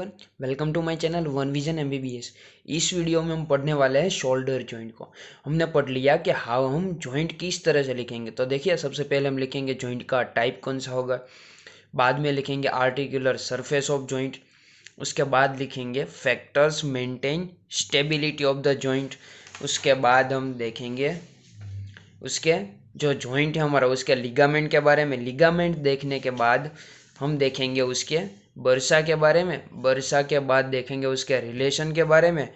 Everyone, welcome to my channel one vision MBBS. इस video में हम पढ़ने वाले हैं शोल्डर जॉइंट को। हमने पढ़ लिया कि हाउ हम जॉइंट किस तरह से लिखेंगे। तो देखिए, सबसे पहले हम लिखेंगे जॉइंट का टाइप कौन सा होगा, बाद में लिखेंगे आर्टिकुलर सरफेस ऑफ जॉइंट, उसके बाद लिखेंगे factors maintain stability of the joint, उसके बाद हम देखेंगे उसके जो जॉइंट है हमारा उसके लिगामेंट के बारे में। लिगामेंट देखने के बाद हम देखेंगे उसके बर्सा के बारे में। बर्सा के बाद देखेंगे उसके रिलेशन के बारे में।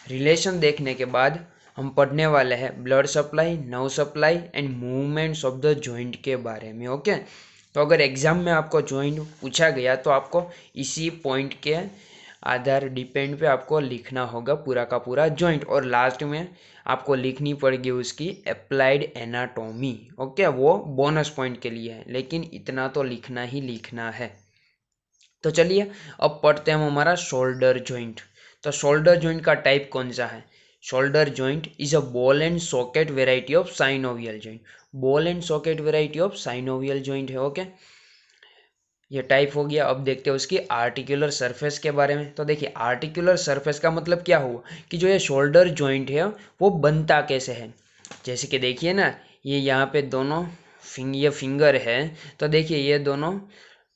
रिलेशन देखने के बाद हम पढ़ने वाले हैं blood supply, nerve supply and movements of the joint के बारे में। ओके, तो अगर एग्जाम में आपको जॉइंट पूछा गया तो आपको इसी पॉइंट के आधार डिपेंड पे आपको लिखना होगा पूरा का पूरा जॉइंट, और लास्ट में आपको लिखनी पड़ेगी उसकी अप्लाइड एनाटॉमी। ओके, वो बोनस पॉइंट के लिए है, लेकिन इतना तो लिखना ही लिखना है। तो चलिए अब पढ़ते हैं हम हमारा शोल्डर जॉइंट। तो शोल्डर जॉइंट का टाइप कौन सा है? Shoulder joint is a ball and socket variety of synovial joint. Ball and socket variety of synovial joint है। ओके, ये टाइप हो गया। अब देखते हैं उसकी आर्टिकुलर सरफेस के बारे में। तो देखिए, आर्टिकुलर सरफेस का मतलब क्या हुआ कि जो ये शोल्डर जॉइंट है वो बनता कैसे है। जैसे कि देखिए ना, ये यहाँ पे दोनों ये फिंगर है, तो देखिए ये दोनों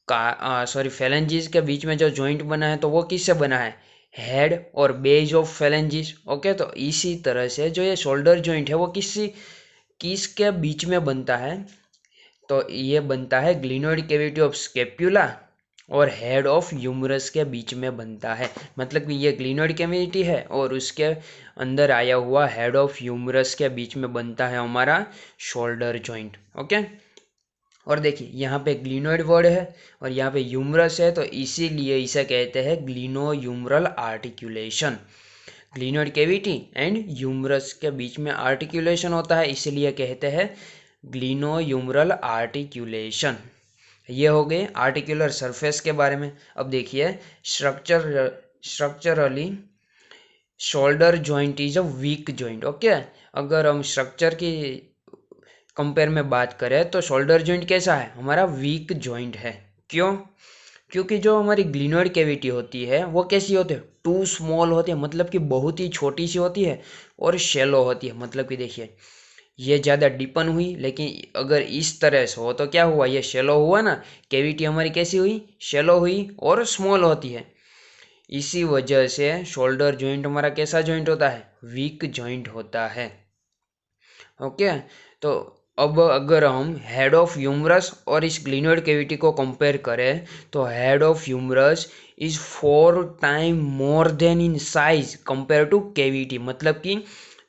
का फेलेंजिस के बीच में जो जॉइंट बना है तो वो किससे बना है? हेड और बेज ऑफ फेलेंजिस। ओके, तो इसी तरह से जो ये शोल्डर जॉइंट है वो किसके बीच में बनता है? तो ये बनता है ग्लिनोइड कैविटी ऑफ स्केप्युला और हेड ऑफ ह्यूमरस के बीच में बनता है। मतलब कि ये ग्लिनोइड कैविटी है और उसके अंदर आया हुआ हेड ऑफ ह्यूमरस के बीच में बनता है हमारा शोल्डर जॉइंट। ओके, और देखिए यहाँ पे ग्लिनोइड वर्ड है और यहाँ पे ह्यूमरस है, तो इसीलिए इसे कहते हैं glenohumeral articulation. Glenoid cavity and humerus के बीच में आर्टिकुलेशन होता है, इसलिए कहते हैं ग्लिनो ह्यूमरल आर्टिकुलेशन। ये हो गए आर्टिकुलर सरफेस के बारे में। अब देखिए, structurally shoulder joint is a weak joint. Okay, अगर हम स्ट्रक्चर की कंपेयर में बात करें तो शोल्डर जॉइंट कैसा है? हमारा वीक जॉइंट है। क्यों? क्योंकि जो हमारी ग्लिनोइड कैविटी होती है वो कैसी होती है? टू स्मॉल होती है, मतलब कि बहुत ही छोटी सी होती है, और शेलो होती है। मतलब कि देखिए, ये ज़्यादा डीपन हुई, लेकिन अगर इस तरह से हो तो क्या हुआ? ये शेलो हुआ ना, कैविटी हमारी कैसी हुई? शेलो हुई और स्मॉल होती है। इसी वजह से शोल्डर जॉइंट हमारा कैसा जॉइंट होता है? वीक जॉइंट होता है। ओके, तो अब अगर हम हेड ऑफ ह्यूमरस और इस ग्लिनोइड कैविटी को कंपेयर करें तो head of humerus is 4 time more than in size compare to cavity. मतलब कि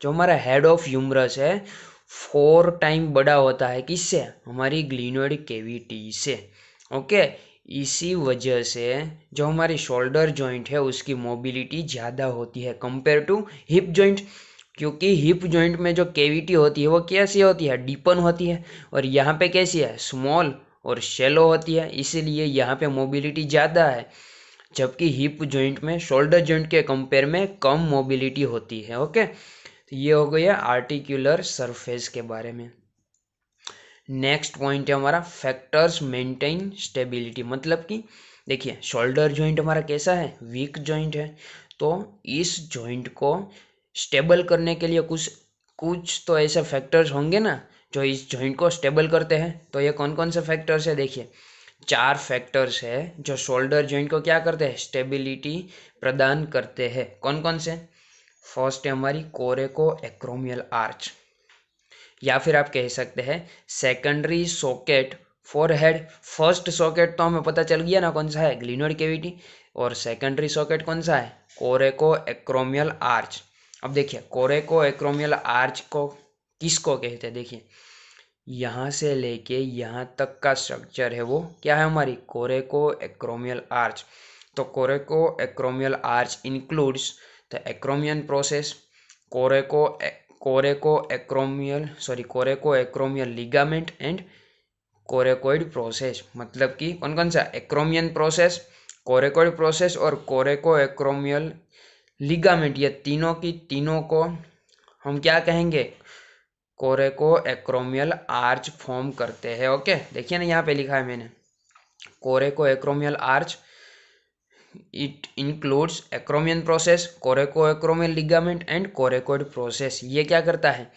जो हमारा हेड ऑफ ह्यूमरस है 4 टाइम बड़ा होता है किससे? हमारी ग्लिनोइड कैविटी से। ओके, इसी वजह से जो हमारी शोल्डर जॉइंट है उसकी मोबिलिटी ज़्यादा होती है कंपेयर टू हिप जॉइंट। क्योंकि हिप जॉइंट में जो कैविटी होती है वो कैसी होती है? डीपन होती है, और यहाँ पे कैसी है? स्मॉल और शेलो होती है, इसीलिए यहाँ पे मोबिलिटी ज़्यादा है। जबकि हिप जॉइंट में शोल्डर जॉइंट के कंपेयर में कम मोबिलिटी होती है। ओके, तो ये हो गया आर्टिकुलर सरफेस के बारे में। नेक्स्ट पॉइंट है हमारा फैक्टर्स मेंटेन स्टेबिलिटी। मतलब कि देखिए, शोल्डर जॉइंट हमारा कैसा है? वीक जॉइंट है, तो इस जॉइंट को स्टेबल करने के लिए कुछ कुछ तो ऐसे फैक्टर्स होंगे ना जो इस जॉइंट को स्टेबल करते हैं। तो ये कौन कौन से फैक्टर्स है? देखिए, 4 फैक्टर्स है जो शोल्डर जॉइंट को क्या करते हैं? स्टेबिलिटी प्रदान करते हैं। कौन कौन से? फर्स्ट है हमारी कोरेको एक्रोमियल आर्च, या फिर आप कह सकते हैं secondary socket for head. First socket तो हमें पता चल गया ना कौन सा है? Glenoid cavity. और सेकेंडरी सॉकेट कौन सा है? कोरेको एक्रोमियल आर्च। अब देखिए, कोरेको एक्रोमियल आर्च को किसको कहते हैं? देखिए, यहाँ से लेके यहाँ तक का स्ट्रक्चर है वो क्या है? हमारी कोरेको एक्रोमियल आर्च। तो coracoacromial arch includes the acromion process, coraco coracoacromial ligament and coracoid process. मतलब कि कौन कौन सा? एक्रोमियन प्रोसेस, कोरेकोइड प्रोसेस और कोरेको एक्रोमियल लिगामेंट। ये तीनों को हम क्या कहेंगे? कोरेको एक्रोमियल आर्च फॉर्म करते हैं। ओके, देखिए ना, यहाँ पे लिखा है मैंने कोरेको acromial arch it includes acromion process, कोरेको-एक्रोमियल ligament and coracoid process. ये क्या करता है,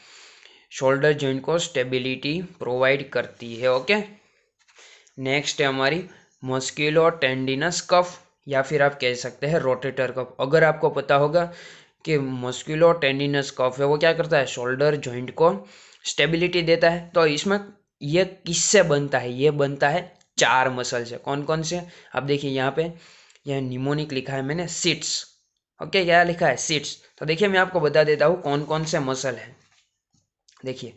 शोल्डर जॉइंट को स्टेबिलिटी प्रोवाइड करती है। ओके, नेक्स्ट है हमारी मस्कुलो टेंडिनस कफ, या फिर आप कह सकते हैं रोटेटर कफ। अगर आपको पता होगा कि मस्कुलो टेंडिनस कफ है वो क्या करता है, शोल्डर जॉइंट को स्टेबिलिटी देता है। तो इसमें ये किससे बनता है, ये बनता है 4 मसल से। कौन कौन से, आप देखिए यहाँ पे यह निमोनिक लिखा है मैंने, सीट्स। ओके, क्या लिखा है, सीट्स। तो देखिए मैं आपको बता देता हूँ कौन कौन से मसल है। देखिए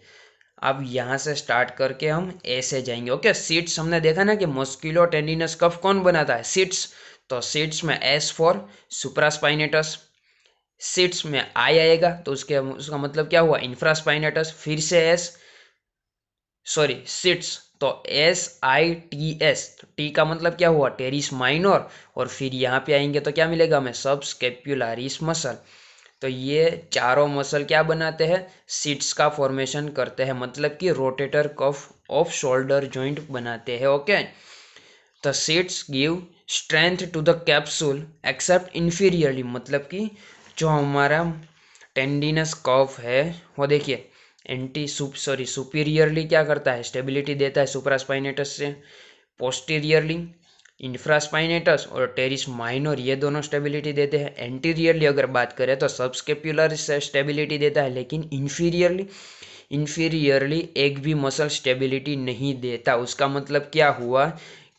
अब यहाँ से स्टार्ट करके हम ए से जाएंगे। ओके, सीट्स हमने देखा ना कि मस्कुलो टेंडिनस कफ कौन बनाता है, सीट्स। तो सीट्स में एस फॉर सुप्रास्पाइनेटस, सीट्स में आई आएगा तो उसका मतलब क्या हुआ, इंफ्रास्पाइनेटस। फिर से एस, सॉरी सीट्स, तो एस आई टी एस, तो टी का मतलब क्या हुआ, टेरिस माइनर। और फिर यहाँ पे आएंगे तो क्या मिलेगा हमें, सब स्केप्युलारिस मसल। तो ये चारों मसल क्या बनाते हैं, सीट्स का फॉर्मेशन करते हैं, मतलब कि rotator cuff of shoulder joint बनाते हैं। Okay, the seats give strength to the capsule except inferiorly, मतलब कि जो हमारा टेंडिनस कफ है वो देखिए सुपीरियरली क्या करता है, स्टेबिलिटी देता है सुप्रास्पाइनेटस से। पोस्टीरियरली इंफ्रास्पाइनेटस और टेरिस माइनर, ये दोनों स्टेबिलिटी देते हैं। एंटीरियरली अगर बात करें तो सबस्केप्युलर से स्टेबिलिटी देता है, लेकिन इन्फीरियरली एक भी मसल स्टेबिलिटी नहीं देता। उसका मतलब क्या हुआ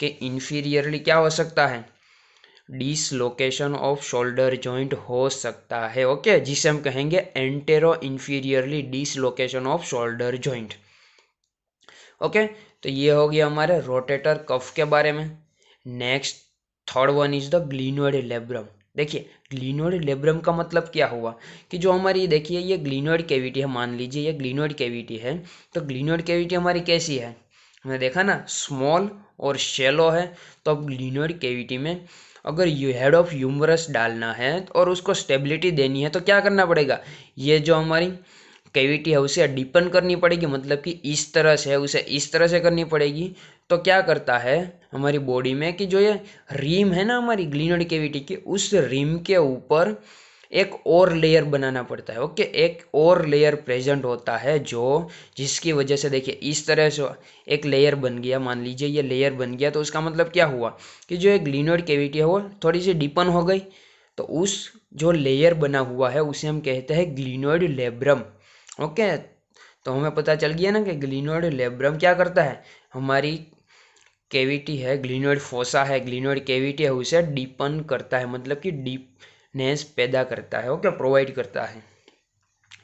कि इन्फीरियरली क्या हो सकता है, डिसलोकेशन ऑफ शोल्डर जॉइंट हो सकता है। ओके, जिसे हम कहेंगे antero inferiorly dislocation of shoulder joint. Okay, तो ये हो गया हमारे रोटेटर कफ के बारे में। Next third one is the glenoid labrum. देखिए ग्लिनोइड लेब्रम का मतलब क्या हुआ कि जो हमारी, देखिए ये ग्लिनोइड कैविटी है, मान लीजिए ये ग्लिनोइड कैविटी है। तो ग्लिनोइड कैविटी हमारी कैसी है, हमने देखा ना स्मॉल और शेलो है। तो अब ग्लिनोइड कैविटी में अगर हेड ऑफ ह्यूमरस डालना है और उसको स्टेबिलिटी देनी है तो क्या करना पड़ेगा, ये जो हमारी कैविटी है उसे डीपन करनी पड़ेगी, मतलब कि इस तरह से उसे इस तरह से करनी पड़ेगी। तो क्या करता है हमारी बॉडी में कि जो ये रिम है ना हमारी ग्लिनोइड कैविटी की, उस रिम के ऊपर एक और लेयर बनाना पड़ता है। ओके, एक और लेयर प्रेजेंट होता है जो जिसकी वजह से देखिए इस तरह से एक लेयर बन गया, मान लीजिए ये लेयर बन गया। तो उसका मतलब क्या हुआ कि जो एक ग्लिनोइड कैविटी है वो थोड़ी सी डीपन हो गई। तो उस जो लेयर बना हुआ है उसे हम कहते हैं ग्लिनोइड लेब्रम। ओके, तो हमें पता चल गया ना कि ग्लिनोइड लेब्रम क्या करता है, हमारी कैविटी है ग्लिनोइड फोसा है, ग्लिनोइड कैविटी है, उसे डीपन करता है, मतलब कि डीपनेस पैदा करता है। ओके, प्रोवाइड करता है।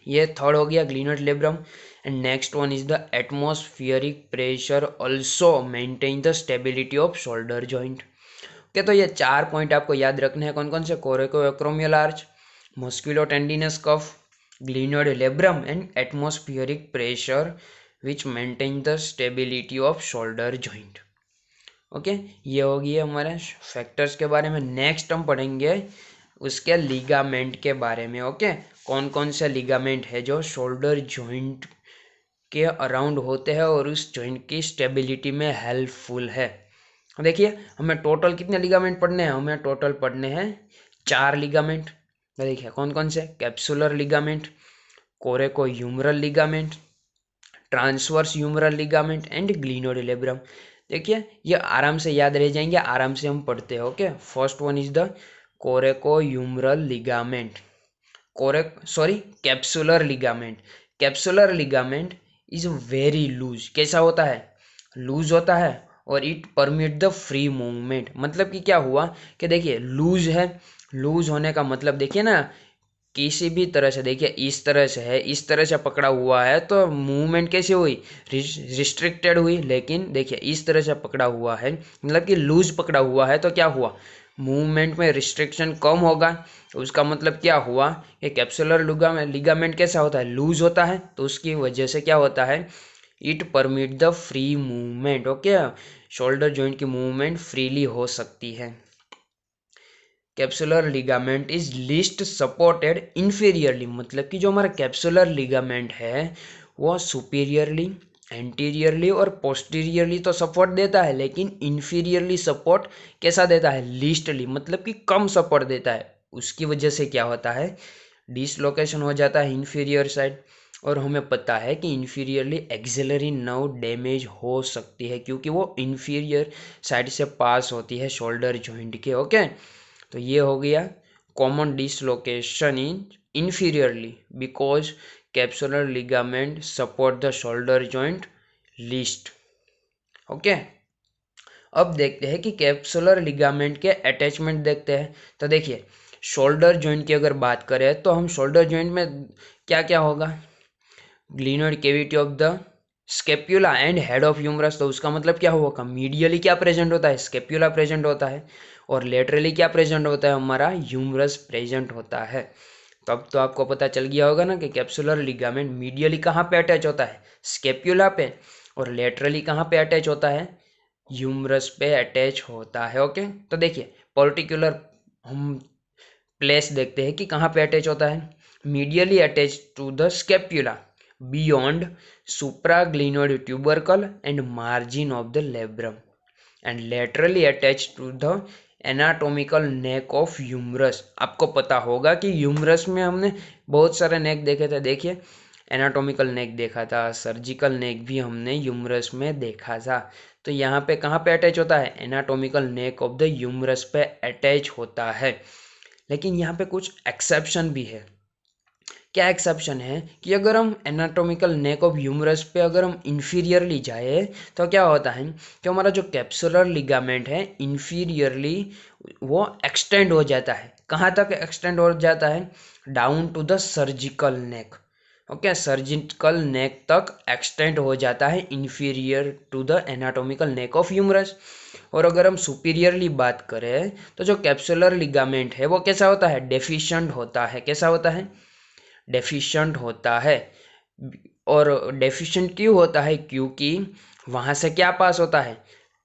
ये थर्ड हो गया glenoid labrum. And next one is the atmospheric pressure also maintain the stability of shoulder joint. Okay, तो ये 4 पॉइंट आपको याद रखने हैं। कौन कौन से, coracoacromial arch, musculotendinous cuff, glenoid labrum and atmospheric pressure which maintain the stability of shoulder joint. Okay, ये होगी हमारे फैक्टर्स के बारे में। नेक्स्ट हम पढ़ेंगे उसके लिगामेंट के बारे में। ओके, कौन कौन से लिगामेंट है जो शोल्डर जॉइंट के अराउंड होते हैं और उस जॉइंट की स्टेबिलिटी में हेल्पफुल है। देखिए हमें टोटल कितने लिगामेंट पढ़ने हैं, हमें टोटल पढ़ने हैं 4 लिगामेंट। देखिए कौन कौन से, capsular ligament, coraco humeral ligament, transverse humeral ligament and glenoid labrum. देखिए ये आराम से याद रह जाएंगे, आराम से हम पढ़ते हैं। Okay, first one is the coraco humeral ligament, capsular ligament. Capsular ligament is very loose, कैसा होता है, लूज होता है और it permit the free movement. मतलब कि क्या हुआ कि देखिए लूज है, लूज होने का मतलब देखिए ना, किसी भी तरह से देखिए इस तरह से है, इस तरह से पकड़ा हुआ है तो मूवमेंट कैसे हुई, रिस्ट्रिक्टेड हुई। लेकिन देखिए इस तरह से पकड़ा हुआ है, मतलब कि लूज पकड़ा हुआ है तो क्या हुआ, मूवमेंट में रिस्ट्रिक्शन कम होगा। उसका मतलब क्या हुआ कि कैप्सुलर लिगामेंट कैसा होता है, लूज होता है। तो उसकी वजह से क्या होता है, it permit the free movement. Okay, shoulder joint की मूवमेंट फ्रीली हो सकती है। Capsular ligament is least supported inferiorly, मतलब कि जो हमारा कैप्सुलर लिगामेंट है वो सुपीरियरली एंटीरियरली और पोस्टीरियरली तो सपोर्ट देता है, लेकिन इन्फीरियरली सपोर्ट कैसा देता है, लीस्टली, मतलब कि कम सपोर्ट देता है। उसकी वजह से क्या होता है, डिसलोकेशन हो जाता है इन्फीरियर साइड। और हमें पता है कि इन्फीरियरली एक्सिलरी नर्व डैमेज हो सकती है, क्योंकि वो इन्फीरियर साइड से पास होती है शोल्डर जॉइंट के। ओके, तो ये हो गया common dislocation in inferiorly because capsular ligament support the shoulder joint least. Okay, अब देखते हैं कि कैप्सुलर लिगामेंट के अटैचमेंट देखते हैं। तो देखिए, शोल्डर जॉइंट की अगर बात करें तो हम शोल्डर जॉइंट में क्या क्या होगा, glenoid cavity of the scapula and head of humerus. तो उसका मतलब क्या होगा, मीडियली क्या प्रेजेंट होता है, स्केप्यूला प्रेजेंट होता है, और लेटरली क्या प्रेजेंट होता है, हमारा ह्यूमरस प्रेजेंट होता है। तब तो आपको पता चल गया होगा ना कि कैप्सुलर लिगामेंट मीडियली कहाँ पे अटैच होता है, स्केप्यूला पे, और लेटरली कहाँ पे अटैच होता है, ह्यूमरस पे अटैच होता है। ओके, तो देखिए पर्टिकुलर हम प्लेस देखते हैं कि कहाँ पे अटैच होता है, medially attach to the scapula beyond supraglenoid tubercle and margin of the labrum, and laterally attach to the anatomical neck of humerus. आपको पता होगा कि ह्यूमरस में हमने बहुत सारे नेक देखे थे। देखिए, एनाटोमिकल नेक देखा था, सर्जिकल नेक भी हमने ह्यूमरस में देखा था। तो यहाँ पे कहाँ पे अटैच होता है, anatomical neck of the humerus पे अटैच होता है। लेकिन यहाँ पे कुछ एक्सेप्शन भी है। क्या एक्सेप्शन है कि अगर हम एनाटोमिकल नेक ऑफ ह्यूमरस पे अगर हम इन्फीरियरली जाए तो क्या होता है कि हमारा जो कैप्सुलर लिगामेंट है इन्फीरियरली वो एक्सटेंड हो जाता है। कहाँ तक एक्सटेंड हो जाता है, down to the surgical neck. Okay, surgical neck तक एक्सटेंड हो जाता है inferior to the anatomical neck of humerus. और अगर हम सुपीरियरली बात करें तो जो कैप्सुलर लिगामेंट है वो कैसा होता है, डेफिशिएंट होता है। कैसा होता है, डेफिशिएंट होता है। और डेफिशिएंट क्यों होता है, क्योंकि वहाँ से क्या पास होता है,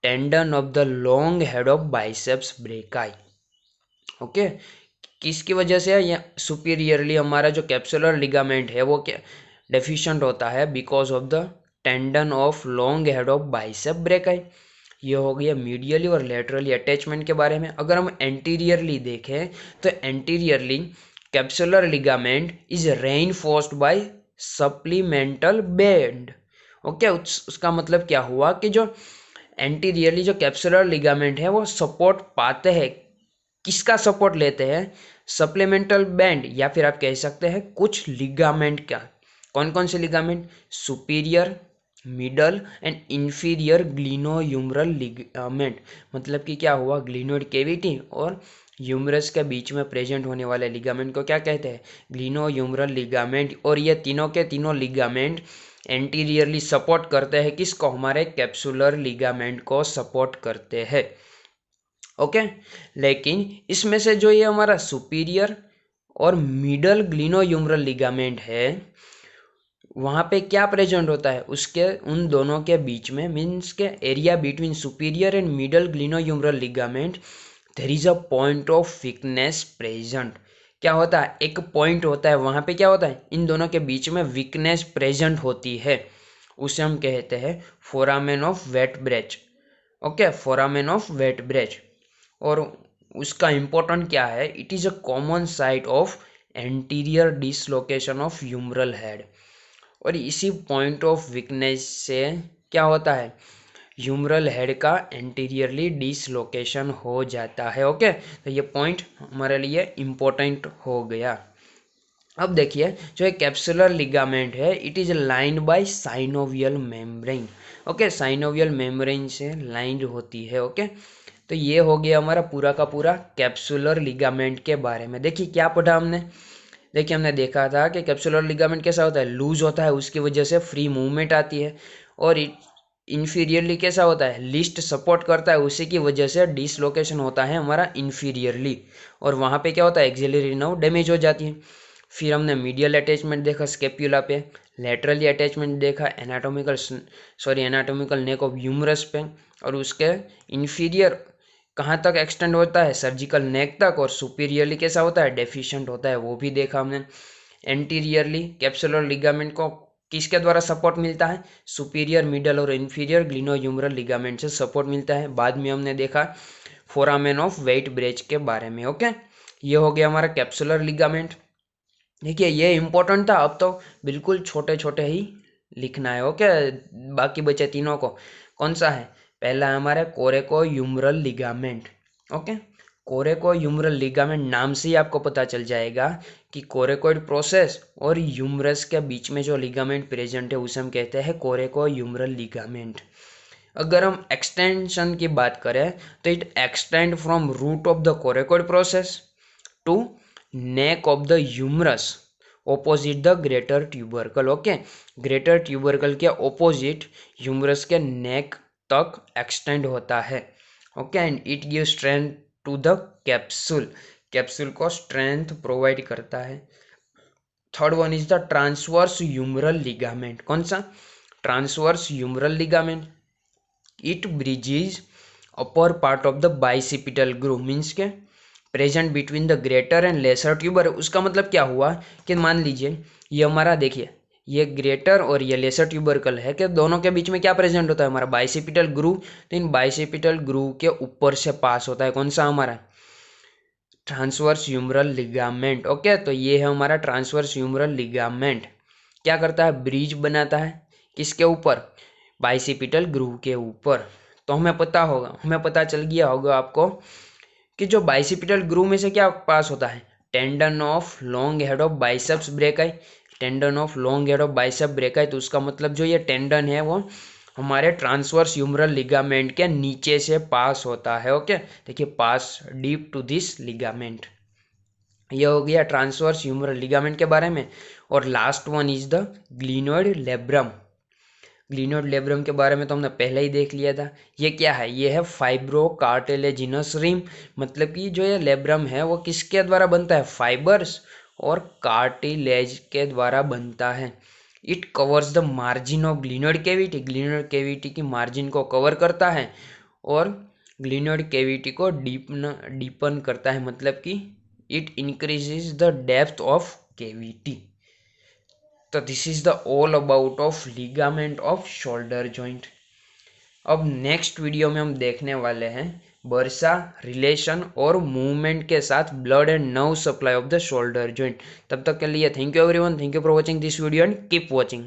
tendon of the long head of biceps brachii. Okay, किसकी वजह से है, ये सुपीरियरली हमारा जो कैप्सुलर लिगामेंट है वो क्या डेफिशिएंट होता है, because of the tendon of long head of bicep brachii. ये हो गया मीडियली और लेटरली अटैचमेंट के बारे में। अगर हम एंटीरियरली देखें तो anteriorly capsular ligament is reinforced by supplemental band. Okay, उसका मतलब क्या हुआ कि जो एंटीरियरली जो कैप्सुलर लिगामेंट है वो सपोर्ट पाते हैं, किसका सपोर्ट लेते हैं, सप्लीमेंटल बैंड, या फिर आप कह सकते हैं कुछ लिगामेंट का। कौन कौन से ligament, superior, middle and inferior glenohumeral ligament. मतलब कि क्या हुआ, ग्लिनोइड कैविटी और ह्यूमरस के बीच में प्रेजेंट होने वाले लिगामेंट को क्या कहते हैं, ग्लिनोह्यूमरल लिगामेंट। और ये तीनों के तीनों लिगामेंट एंटीरियरली सपोर्ट करते हैं किसको, हमारे कैप्सुलर लिगामेंट को सपोर्ट करते हैं। ओके, लेकिन इसमें से जो ये हमारा सुपीरियर और मिडल ग्लिनोह्यूमरल लिगामेंट है वहाँ पे क्या प्रेजेंट होता है, उसके उन दोनों के बीच में, मीन्स के area between superior and middle glenohumeral ligament there is a point of weakness present. क्या होता है, एक पॉइंट होता है, वहाँ पे क्या होता है, इन दोनों के बीच में वीकनेस प्रेजेंट होती है, उसे हम कहते हैं foramen of Weitbrecht. Okay, foramen of Weitbrecht. और उसका इम्पोर्टेंट क्या है, it is a common site of anterior dislocation of humeral head. और इसी पॉइंट ऑफ वीकनेस से क्या होता है, ह्यूमरल हेड का एंटीरियरली डिसलोकेशन हो जाता है। ओके, तो ये पॉइंट हमारे लिए इम्पोर्टेंट हो गया। अब देखिए, जो एक कैप्सुलर लिगामेंट है it is lined by synovial membrane. Okay, synovial membrane से लाइंड होती है। ओके, तो ये हो गया हमारा पूरा का पूरा कैप्सुलर लिगामेंट के बारे में। देखिए क्या पढ़ा हमने, देखिए हमने देखा था कि कैप्सुलर लिगामेंट कैसा होता है, लूज होता है, उसकी वजह से फ्री मूवमेंट आती है। और इन्फीरियरली कैसा होता है, लिस्ट सपोर्ट करता है, उसी की वजह से डिसलोकेशन होता है हमारा इन्फीरियरली। और वहाँ पे क्या होता है, एक्सिलरी नर्व डैमेज हो जाती है। फिर हमने मीडियल अटैचमेंट देखा स्केप्यूला पे, लेटरली अटैचमेंट देखा एनाटोमिकल नेक ऑफ ह्यूमरस पे, और उसके इन्फीरियर कहाँ तक एक्सटेंड होता है, सर्जिकल नेक तक। और सुपीरियरली कैसा होता है, डेफिशिएंट होता है, वो भी देखा हमने। एंटीरियरली कैप्सुलर लिगामेंट को किसके द्वारा सपोर्ट मिलता है? सुपीरियर, मिडल और इंफीरियर ग्लिनोह्यूमरल लिगामेंट से सपोर्ट मिलता है। बाद में हमने देखा फोरामेन ऑफ वेट ब्रेच के बारे में। ओके, ये हो गया हमारा कैप्सुलर लिगामेंट। देखिए ये इंपॉर्टेंट था, अब तो बिल्कुल छोटे छोटे ही लिखना है। ओके, बाकी बचे तीनों को। कौन सा है? पहला है हमारा कोरेकोह्यूमरल लिगामेंट। ओके, कोरेकोह्यूमरल लिगामेंट नाम से ही आपको पता चल जाएगा कि कोरेकोइड प्रोसेस और ह्यूमरस के बीच में जो लिगामेंट प्रेजेंट है उसे हम कहते हैं कोरेकोह्यूमरल लिगामेंट। अगर हम एक्सटेंशन की बात करें तो it extend from root of the coracoid process to neck of the humerus opposite the greater tubercle. Okay, greater tubercle के ऑपोजिट ह्यूमरस के नेक तक एक्सटेंड होता है। Okay, and it give strength to the capsule, capsule को strength provide करता है। Third one is the transverse humeral ligament. कौन सा? Transverse humeral ligament. It bridges upper part of the bicipital groove, means के present between the greater and lesser tuber. उसका मतलब क्या हुआ कि मान लीजिए ये हमारा, देखिए ये ग्रेटर और ये लेसर ट्यूबरकल है कि दोनों के बीच में क्या प्रेजेंट होता है? हमारा बाइसिपिटल ग्रूव। तो इन बाइसिपिटल ग्रूव के ऊपर से पास होता है कौन सा? हमारा ट्रांसवर्स ह्यूमरल लिगामेंट। ओके, तो ये है हमारा ट्रांसवर्स ह्यूमरल लिगामेंट। क्या करता है? ब्रिज बनाता है। किसके ऊपर? बाइसिपिटल ग्रूव के ऊपर। तो हमें पता चल गया होगा आपको कि जो बाइसिपिटल ग्रूव में से क्या पास होता है? Tendon of long head of biceps brachii, tendon of long head of bicep brachii. तो उसका मतलब जो ये टेंडन है वो हमारे ट्रांसवर्स ह्यूमरल लिगामेंट के नीचे से पास होता है। ओके, देखिए पास डीप टू दिस लिगामेंट। ये हो गया ट्रांसवर्स ह्यूमरल लिगामेंट के बारे में। और last one is the glenoid labrum. Glenoid labrum के बारे में तो हमने पहले ही देख लिया था। ये क्या है? ये है फाइब्रो कार्टिलेजिनस रिम। मतलब कि जो ये लेब्रम है वो किसके द्वारा बनता है? फाइबर्स और कार्टिलेज के द्वारा बनता है। It covers the margin of glenoid cavity, glenoid cavity की मार्जिन को कवर करता है और ग्लिनोइड कैविटी को डीपन करता है। मतलब कि it increases the depth of cavity. तो this is the all about of ligament of shoulder joint. अब नेक्स्ट वीडियो में हम देखने वाले हैं बर्सा, रिलेशन और मूवमेंट के साथ blood and nerve supply of the shoulder joint. तब तक के लिए thank you everyone, thank you for watching this video and keep watching.